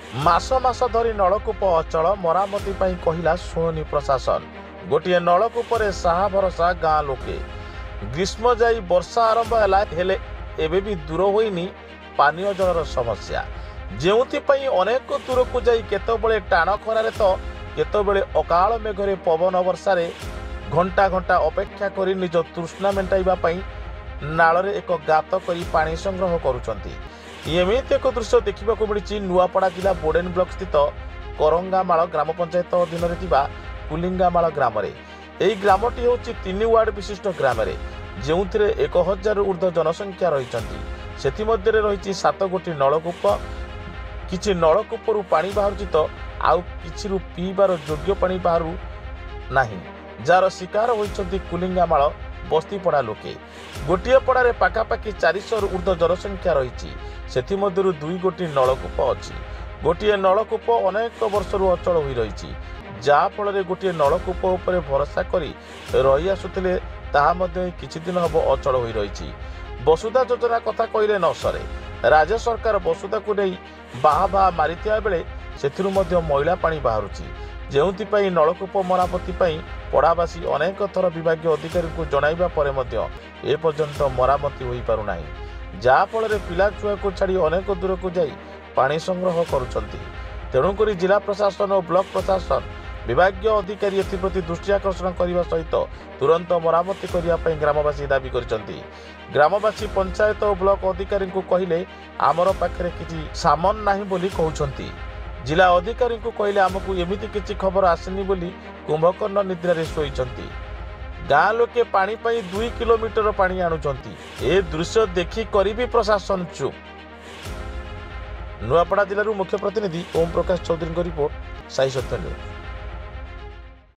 मास मास धरी नलकूप अचल मरामती पाई कहिला शुणुनी प्रशासन। गोटे नलकूपरे साहा भरसा गाँ लोके। ग्रीष्म जाई वर्षा आरंभ है हेले एबे भी दूर होइनी पानीय जलर समस्या, जेउथिपाई अनेक दूर को जाई केतबेले टाण खरारे तो केतबेले अकाल मेघरे पवन वर्षारे घंटा घंटा अपेक्षा करी निज तृष्णा मेंटाइबा पाई नाଳରେ एक गात करी पानी संग्रह करुछंती। एमिति एक दृश्य देखा मिली नुआपड़ा जिला बोडेन ब्लॉक स्थित करंगामाल ग्राम पंचायत अधीन कुलिंगामाल ग्राम। यह ग्रामटी हूँ 3 वार्ड विशिष्ट ग्राम जो 1000 ऊर्ध्व जनसंख्या रही रही 7 गोटी नलकूप। किछि नलकूपरू पानी बाहर तो आउ किछि पीबार योग्य पानी बाहर नहीं, जार शिकार होइछंती कुलिंगामाल बस्तीपड़ा लोके। गोटे पड़ारे पाखापाखि 400 ऊर्ध्व जनसंख्या रही, सेथि मध्यरु 2 गोटी नलकूप अछि। गोटे नलकूप अनेक वर्षरु अचल होई रही, जहा फल गोटे नलकूप उपरे भरोसा करी रही आसुथिले ताहा मध्य किछि दिन हबो अचल होई रही। वसुधा योजना कथा कहले न सरे। राज्य सरकार वसुधा को नहीं बाहा मारिथिया बेले सेथिरु मध्य मैला पानी बाहरुछि, जेउथिपाई नलकूप मरामती पाई पड़ावासी अनेक थर विभागीय अधिकारी को जणाइबा परे मध्य ए पर्यंत मरामती होई पारु नाही, जहा फल पिला छुआ को छाड़ी अनेक दूर को जाई पानी संग्रह करुछंती। तेणुकरी जिला प्रशासन और ब्लॉक प्रशासन विभागीय अधिकारी एप्रति दृष्टि आकर्षण करने सहित तुरंत मरामती करने ग्रामवासी दाबी करछंती। ग्रामवासी पंचायत और ब्लॉक अधिकारी को कहले आमर पाखरे किछि सामान नाही बोली कहउछंती। जिला अधिकारी को कहले आमको एमिति किछि खबर आसनी बोली कुंभकर्ण निद्रारे शोइछंती। गाँ लोके पानी पाई 2 किलोमीटर पानी आणुछंती। ए दृश्य देखि करी भी प्रशासन चुप। नुआपड़ा जिलूर मुख्य प्रतिनिधि ओम प्रकाश चौधरी रिपोर्ट, साई सत्य न्यूज।